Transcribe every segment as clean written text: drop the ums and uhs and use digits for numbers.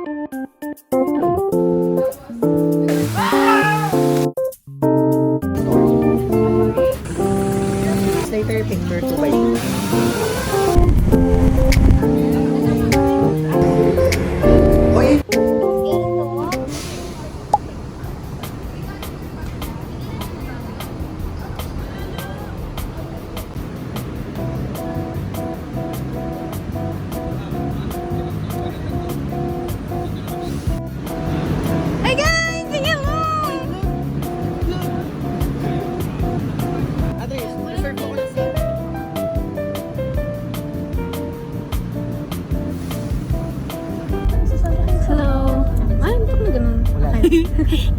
Later picture to by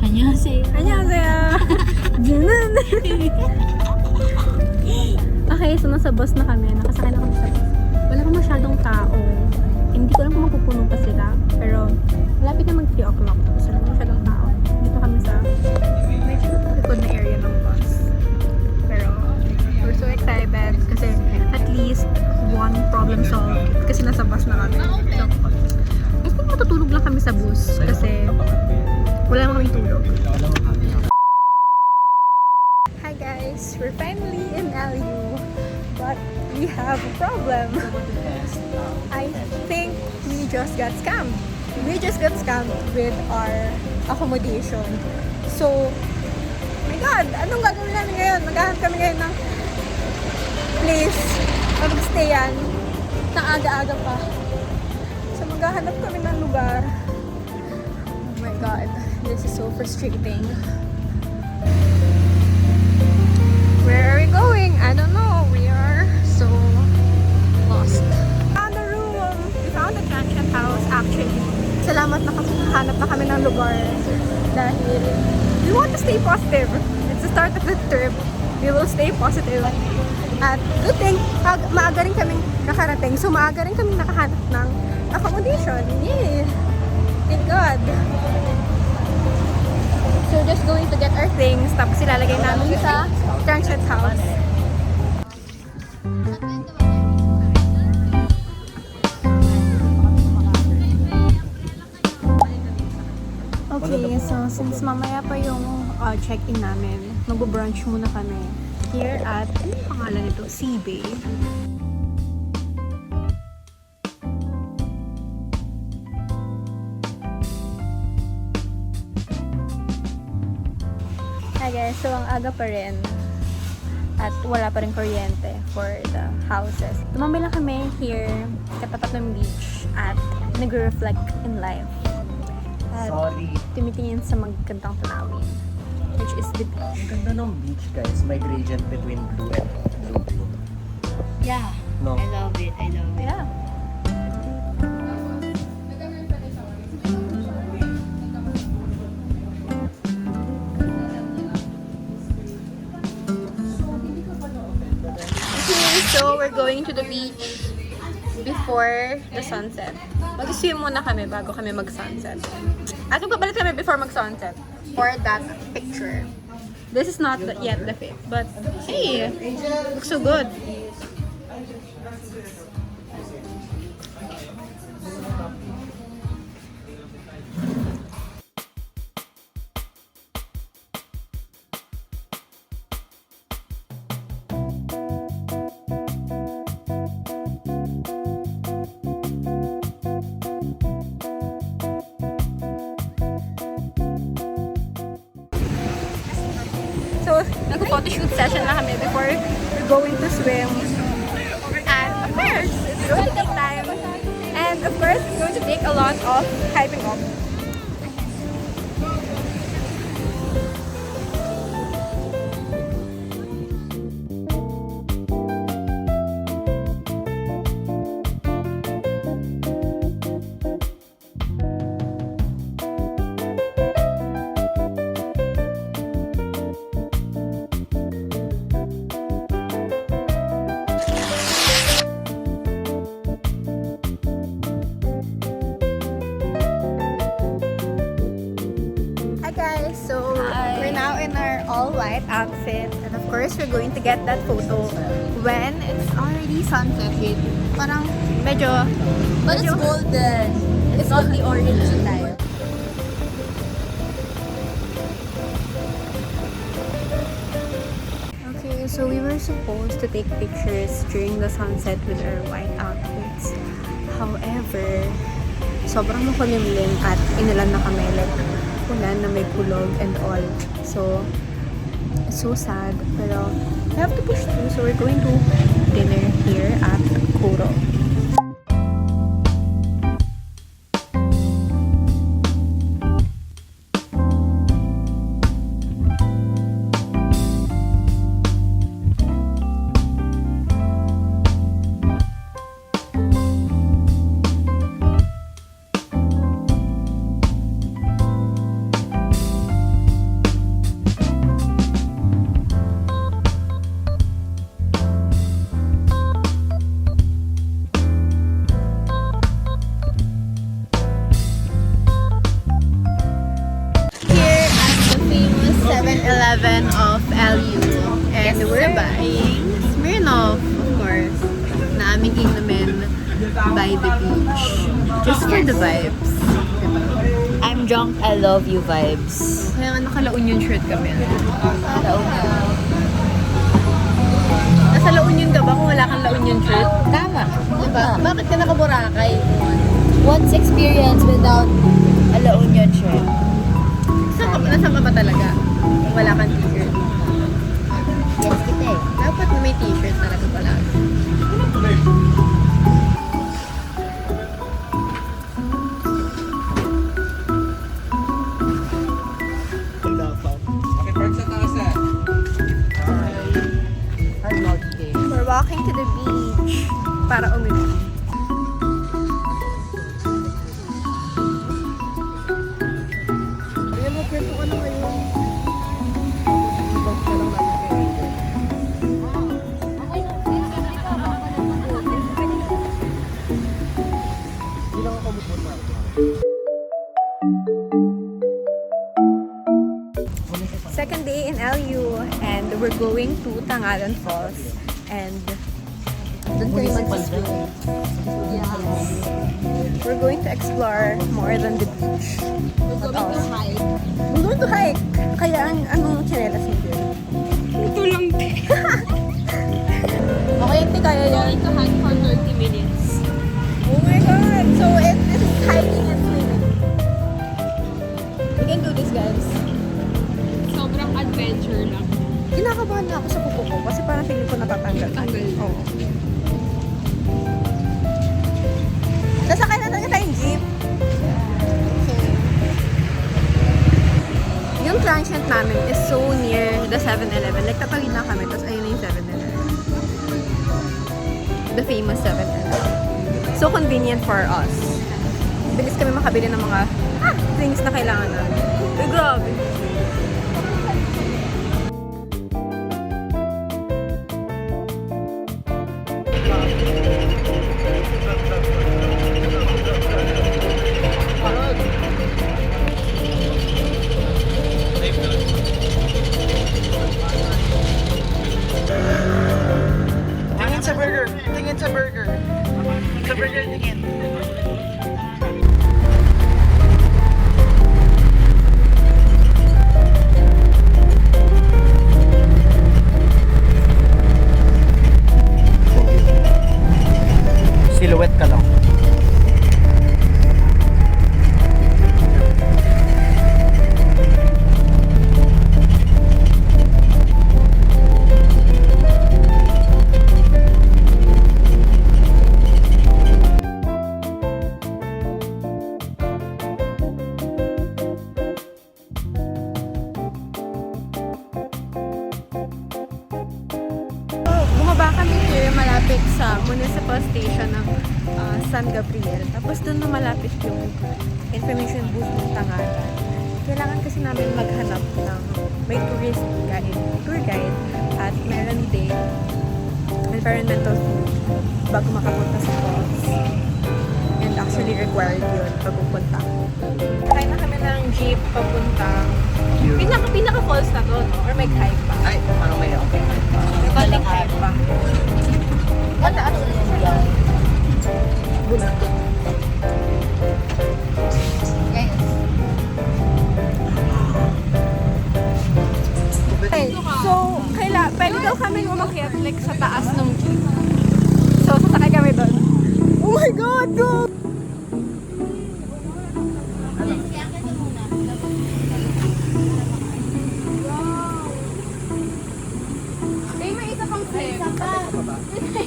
안녕하세요. 안녕하세요. Ganun. Okay, so nasa bus na kami. Nakasakay na kami sa bus. Wala pa masyadong tao. Hindi ko alam kung magpupuno pa sila. Pero malapit na mag 3 o'clock. So wala masyadong tao. Dito kami sa medyo likod na area ng bus. Pero we're so excited kasi at least one problem solved. Kasi nasa bus na kami. So, I think matutulog lang kami sa bus kasi wala naman kaming tulog. Hi guys, we're finally in LU, but we have a problem. I think we just got scammed. We just got scammed with our accommodation. So, oh my God, anong gagawin namin ngayon? Maghahanap kami ngayon ng place na magstayan na aga-aga pa. So, maghahanap kami ng lugar. Oh my God. This is so frustrating. Where are we going? I don't know. We are so lost. Found the room. We found the transient house actually. Salamat na nakahanap na kami ng lugar dahil we want to stay positive. It's the start of the trip. We will stay positive. At good thing, maaga rin kaming nakarating. So maaga rin kaming nakahanap ng accommodation. Yay! Thank God. So just going to get our things, tapos ilalagay namin sa transient house. Okay, so since mamaya pa yung check-in namin, mag-brunch muna kami here at, ano yung pangalan nito? Seabay. Hi guys, so ang aga pa rin at wala pa rin kuryente for the houses. Tumambay lang kami here katapat ng beach at nag-reflect in life. At tumitingin sa magandang tanawin, which is the beach. Ang ganda ng beach guys, may gradient between blue and blue. Yeah. No? I love it. I love it. Yeah. So, we're going to the beach before the sunset. Mag-swim muna kami bago kami mag-sunset. At magpapalit kami before mag-sunset for that picture. This is not yet the fit, but hey, looks so good. So, nag-photoshoot session na kami before we're going to swim. And of course, it's going to take time. And of course, it's going to take a lot of hyping up. all-white outfit. And of course, we're going to get that photo when it's already sunset with parang medyo... But it's golden. It's not the orange style. Okay, so we were supposed to take pictures during the sunset with our white outfits. However, sobrang makulimlim at inilan na kami, like ulan na may kulog and all. So, it's so sad. Pero, we have to push through. So, we're going to dinner here at Kuro. Here at the famous 7-Eleven of LU. And we're buying Smirnoff, of course, na aming inumin by the beach. Just for the vibes. I'm drunk, I love you vibes. Kaya nga naka-La Union shirt kami. Launa. Nasa La Union ka ba kung wala kang La Union shirt? Tama. Diba? Bakit ka naka-Boracay? What's experience without a La Union shirt? Nasaan ka ba talaga? Kung wala kang t-shirt. Yes, kita eh. Dapat may t-shirt talaga pala. We're walking to the beach para uminom. Ayan mo, kwento ka na kayo. Second day in LU and we're going to Tangalan Falls and doon kami mag-swim. We're going to explore more than the beach. We're going to hike. We're going to hike. Kaya anong chinelas mo dyan? Ito lang. Okay, hindi kaya yan. Going to hike for 30 minutes. Oh my God! So this is hiking and swimming. We can do this, guys. Sobrang adventure lang. Kinakabahan na ako sa kuko ko kasi parang feeling ko natatanggal. Oo. Nasakay na talaga tayong jeep. Okay. Yung transient namin is so near the 7-Eleven. Like, tatawid na kami, tapos ayun na yung 7-Eleven. The famous 7-Eleven. So convenient for us. Bilis kami makabili ng mga things na kailangan namin. Uy, grabe. Tingin sa burger! Tingin sa burger! Sa burger tingin! Silhouette ka lang. Bumaba kami here malapit sa municipal station ng San Gabriel. Tapos doon na malapit yung information booth ng Tangalan. Kailangan kasi namin maghanap ng may tour guide at meron din environmental food bago makapunta sa falls. And actually required yun pag pupunta. Kaya na kami ng jeep papuntang pinaka falls na to, no? Or may hike pa? Ay, parang may okay. Konting hike pa. Mataas na yan. Bulag. go!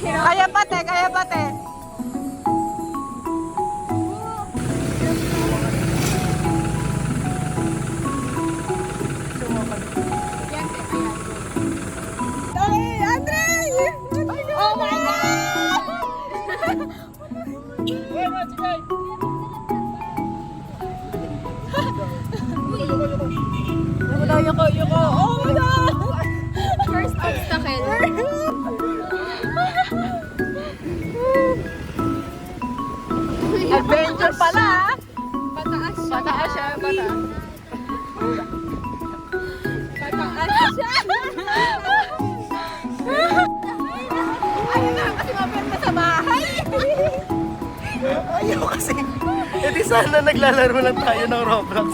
Kaya pate, kaya pate. Okay, Andre! Oh my God! Yuko! Oh my God! First obstacle. Adventure pala! Pataas siya. Pataas siya, pataas. Pataas siya! Ayun na, kasi mapenta sa bahay! Ayaw kasi. E di sana naglalaro lang tayo ng Roblox.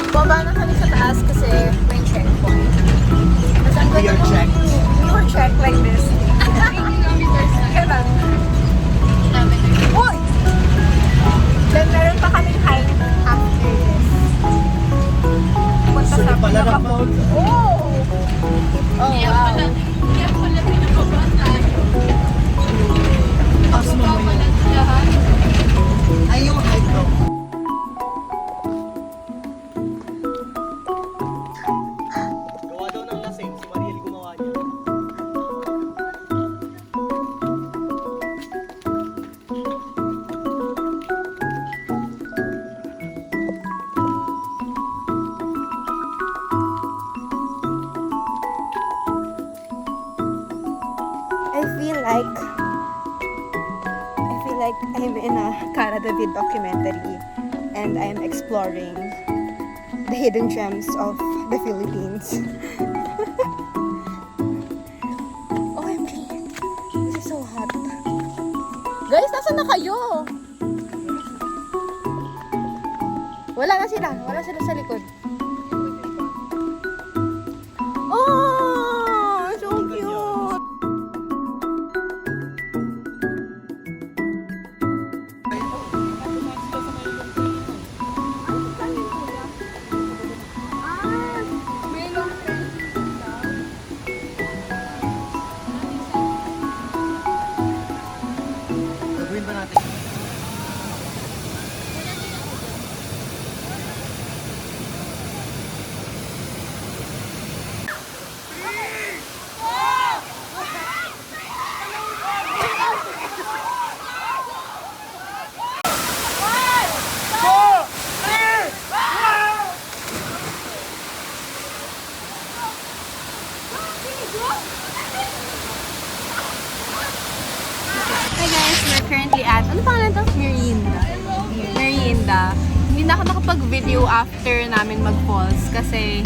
Baba na kami sa taas kasi may checkpoint. Tapos ang We are checked. We were checked like this. Kailan? Uy! Then meron pa kaming hike after this. Punta sa Pala ng Mount. Oh! Oh, wow. Kaya pala pinababa tayo. Taas mo Pababa mo pala yun. lahat. Ay, yung height daw. Gawa daw ng lasing. Si Mariel gumawa niya. I feel like I'm in a Cara David documentary and I'm exploring the hidden gems of the Philippines. OMG, this is so hot. Guys, nasaan na kayo? Wala sila sa likod. Oh, so cute. Gagawin ba natin? Hi guys, we're currently at, ano pangalan to? Merienda. Hindi na ako nakapag-video after namin mag-falls kasi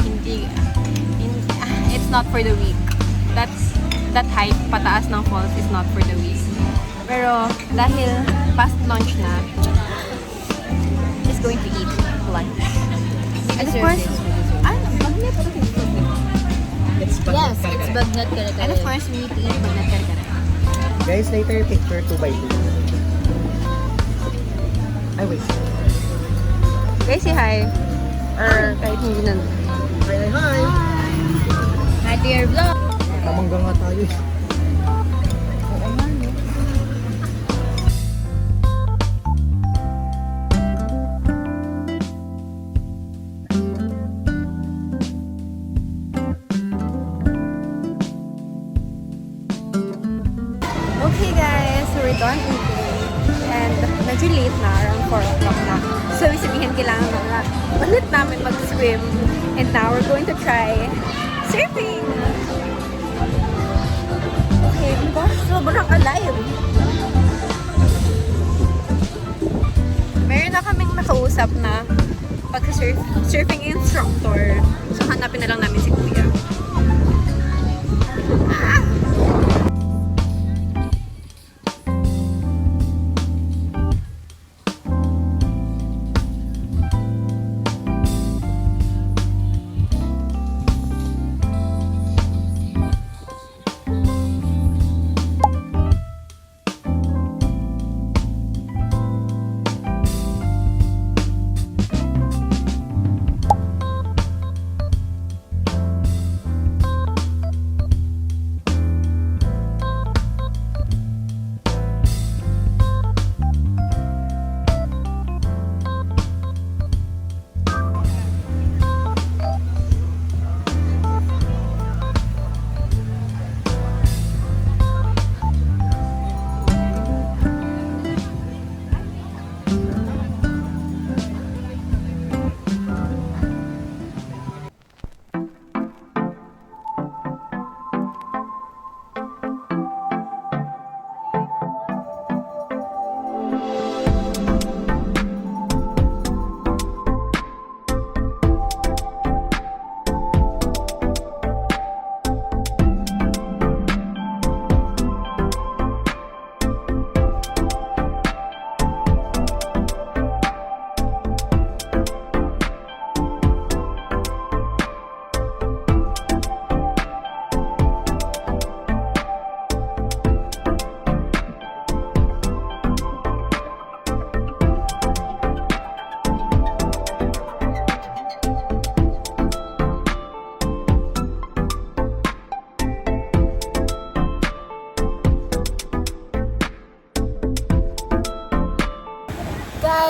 it's not for the week. That hike pataas ng falls is not for the week. Pero dahil past lunch na, just going to eat lunch. And of course, bagnet. Yes, it's bagnat kare-kare. And of course, we need to eat bagnet kare-kare. Guys, later picture 2x2. Ay, wait. Guys, say hi. Or kahit hindi na. Hi! Hi to your vlog. Namangga nga tayo. Okay guys, so we're done eating. And medyo late na, around 4 o'clock na. So, ibig sabihin kailangan na ulit namin mag-swim. And now we're going to try surfing! Okay, oh my gosh, sobrang alive! Meron na kaming nakausap na pagka-surfing instructor. So, hanapin na lang namin si Kuya.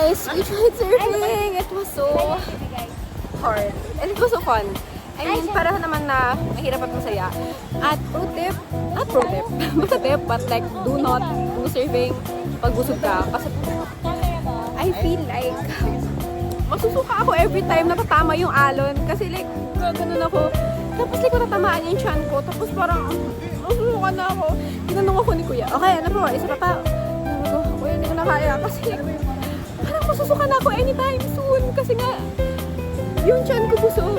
Guys, we tried surfing. It was so hard. And it was so fun. I mean, para naman na mahirap at masaya. At pro tip, not pro tip, basta tip, but like, do not do surfing pag busog ka. Kasi I feel like masusuka ako every time na tatama yung alon. Kasi like, gano'n ako. Tapos like, matatamaan yung chan ko. Tapos parang, masusuka na ako. Tinanong ako ni Kuya, okay, ano po, isa pa pa. Sabi ko, Kuya, hindi ko na kaya. Kasi parang masusuka na ako anytime soon. Kasi nga, yung chan ko busog.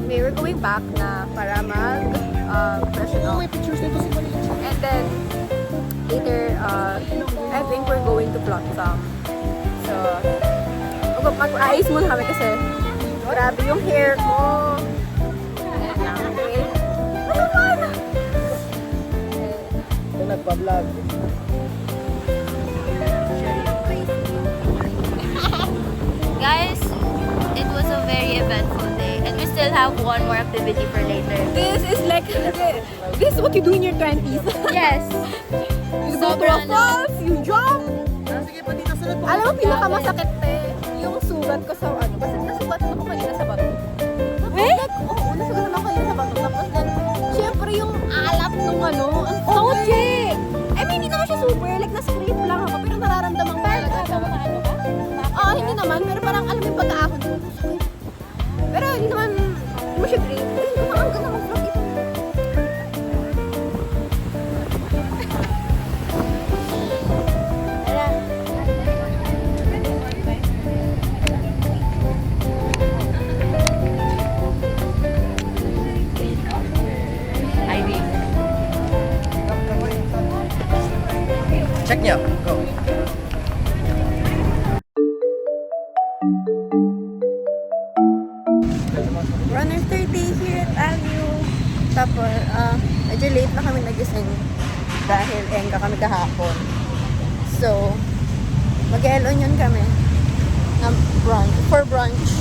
Okay, we're going back na para freshen up. And then, later, I think we're going to plot some. So, mag-ayos muna kami kasi grabe yung hair ko. Okay. Ano man? Ito nagpa-vlog. Guys, it was a very eventful day. And we still have one more activity for later. This is like, this is what you do in your 20s. Yes. You go to a falls, you jump. Sige pa dito, sunod po. Alam mo, pinakamasakit yung sugat ko sa ano. Kasi nasugat ako kanina sa bato. Tapos oo, nasugat ako kanina sa bato. Tapos like, syempre yung alap nung ano, ang sakit. I mean, hindi naman siya super, like na-scrape lang ako, pero nararamdaman ko talaga siya. Oo, hindi naman, pero parang alam mo yung pagkaahon ko. Sakit. Pero hindi naman, hindi mo siya grape. Pero hindi ko hanggang na mag-vlog ito. Check niyo. Go. We're on our third day here at Alio. Tapos, medyo late na kami nagising dahil enga kami kahapon. So, mag-elon yun kami na brunch, for brunch.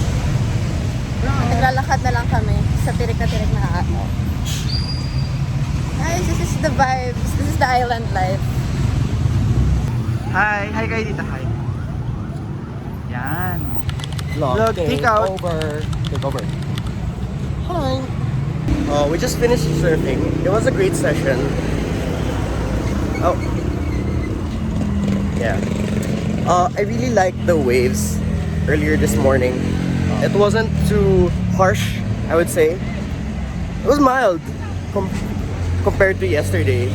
At naglalakad na lang kami sa tirik na araw. Guys, this is the vibes. This is the island life. Hi. Hi kayo dito. Hi. Yan. Vlog, take out. Take over. Hi. We just finished surfing. It was a great session. Oh. Yeah. I really liked the waves earlier this morning. It wasn't too harsh, I would say. It was mild compared to yesterday.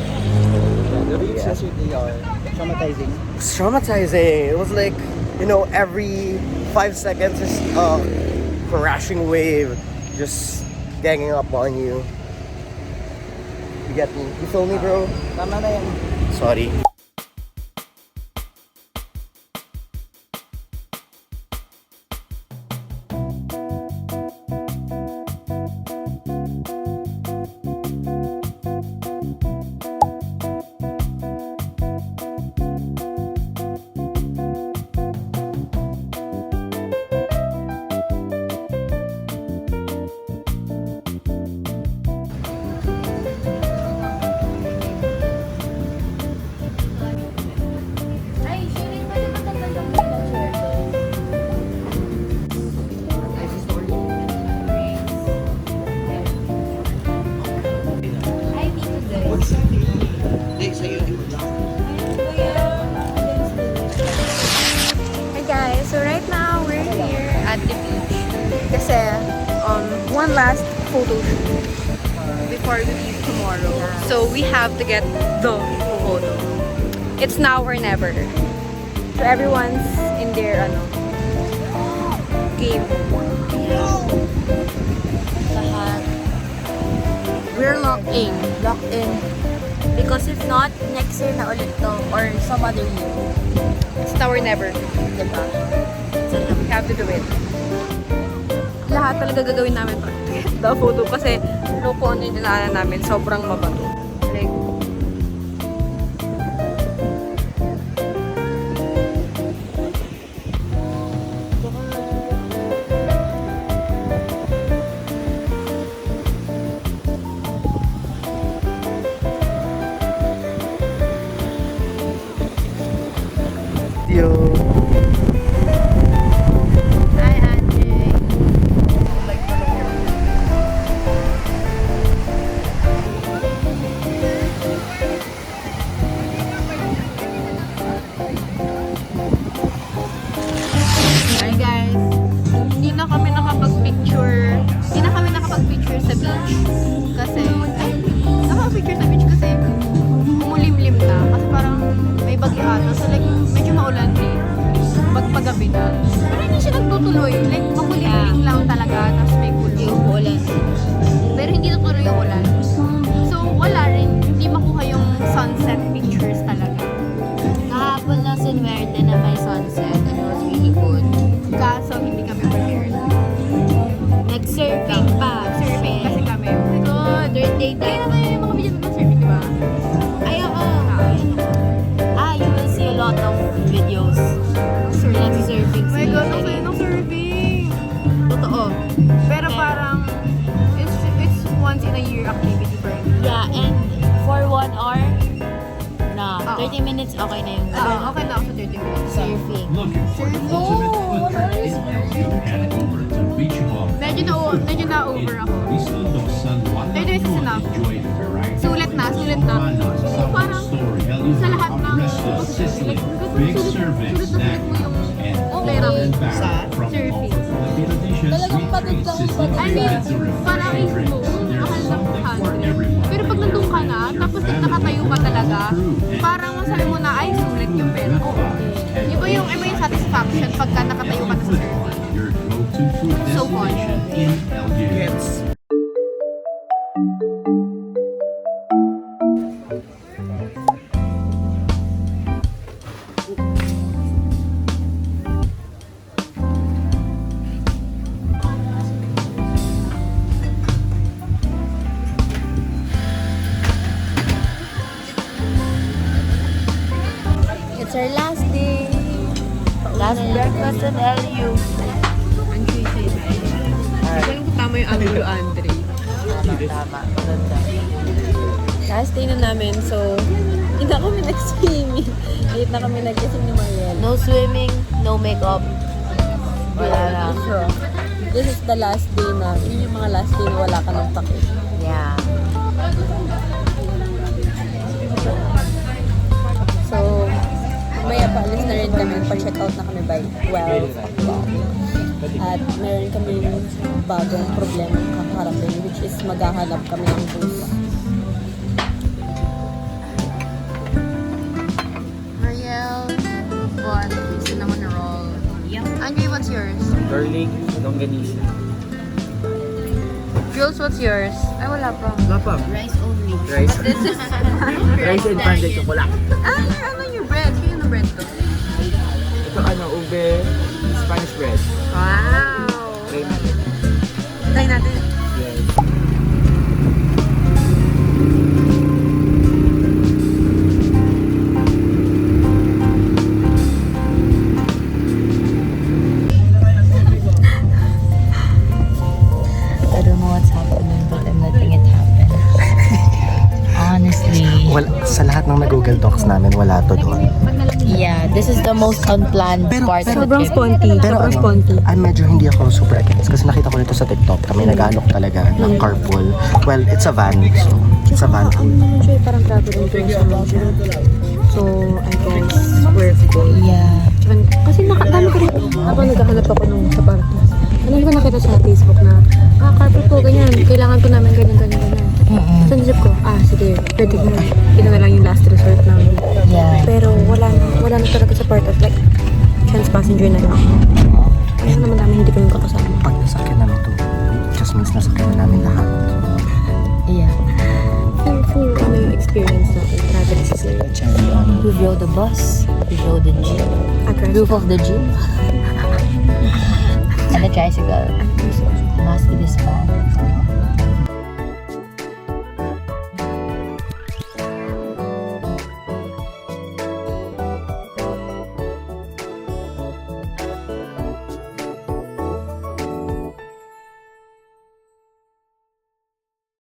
The waves yesterday are traumatizing. It's traumatizing. It was like, you know, every 5 seconds is a crashing wave just ganging up on you. You get me? You feel me, bro? Tama na yan. Sorry. Hey guys, so right now we're here at the beach kasi one last photo shoot before we leave tomorrow. So we have to get the photo. It's now or never. So everyone's in their game. Lahat. We're locked in. Locked in. Because if not, next year na ulit to. Or some other year. It's now or never. Diba? We have to do it. Lahat talaga gagawin namin para to get the photo kasi loko ano yung dinaanan namin. Sobrang mabato. Like, Yo. ata. So like, medyo maulan din. Paggabi na. Pero hindi siya nagtutuloy. Like, makulimlim lang talaga. Tapos may kulog. Yung ulan. Pero hindi tutuloy yung ulan. So, wala rin. Hindi makuha yung sunset pictures talaga. Kahapon lang sinwerte na may sunset and it was really good. Kaso, hindi kami prepared. Nag-surfing pa. Surfing kasi kami. Oh my God. Third day Kaya tayo. na tayo yung mga video ng surfing, di ba? Ay, oo. You will see a lot of videos. Nag-surfing Oh my si God, ang Erin. saya ng surfing. Totoo. Pero parang, it's once in a year activity for me. Yeah, and for 1 hour, na, Oo. 30 minutes, okay na yung Okay na ako sa 30 minutes. surfing. Looking for the ultimate fun trip in Elgin, head over to Beach Hall. Medyo na-over ako. Islando San Juan 30 minutes is enough. enjoy the variety Sulit na. Parang sa lahat ng big serving snack and pera mo. and back from all Surfing. Filipino dishes, sweet treats, sizzling I mean, foods, and parang refreshing drinks. mahal There's ng something for 100. everyone. Pero pag nandun ka na, tapos nakatayo ka talaga, parang masabi mo na, ay, sulit yung pera ko. Iba yung satisfaction pagka nakatayo ka na sa surfing. Your go-to food So fun. destination in Elgin. It's our last day. Last breakfast in LU. Walang tama yung Andrew Andre. Tama. Maganda. Last day na namin, so hindi na kami nag-swimming. Late na kami nag-kising ni Mariel. No swimming, no makeup. Wala na. This is the last day na, yun yung mga last day na wala ka ng pake. Yeah. So, mamaya paalis na rin kami. Pa-check out na kami by 12 o'clock. At meron kami bagong problema kakaharapin, which is maghahanap kami ng bus. Mariel, what? Cinnamon roll. Yep. Andre, what's yours? Garlic, longganisa. Jules, what's yours? Ay, wala pa. Lapa. Rice only. Rice. This is... Rice and panday chocolate. ano yung bread? Kaya yung bread to? Ito ube, Spanish bread. Wow! Try natin. Try natin. Yes. I don't know what's happening, but I'm letting it happen. Honestly. Sa lahat ng Google Docs namin, wala to doon. Yeah, this is the most unplanned part of the Sobrang trip. sponty. Pero Sobrang sponty. medyo hindi ako super against kasi nakita ko nito sa TikTok. Kami nag-alok talaga ng carpool. Well, it's a van. So, it's a van. Ano naman siya, parang traveling tours naman siya. So, I guess, we're cool. Yeah. Kasi dami ko rin, habang naghahanap ako nung sa party. Ano ko nakita sa Facebook na, carpet po, ganyan, kailangan po namin ganyan. So, naisip ko, sige, pwede na. Ito na lang yung last resort namin. Yeah. Pero wala na talaga sa part of like, chance passenger na lang. Kaya naman namin hindi kami kakasama. Pag nasakyan namin to, just means nasakyan na namin lahat. Yeah. Full yung experience natin, travel experience. We rode the bus. We rode the jeep. Roof of the jeep. And the tricycle. Must be this fun.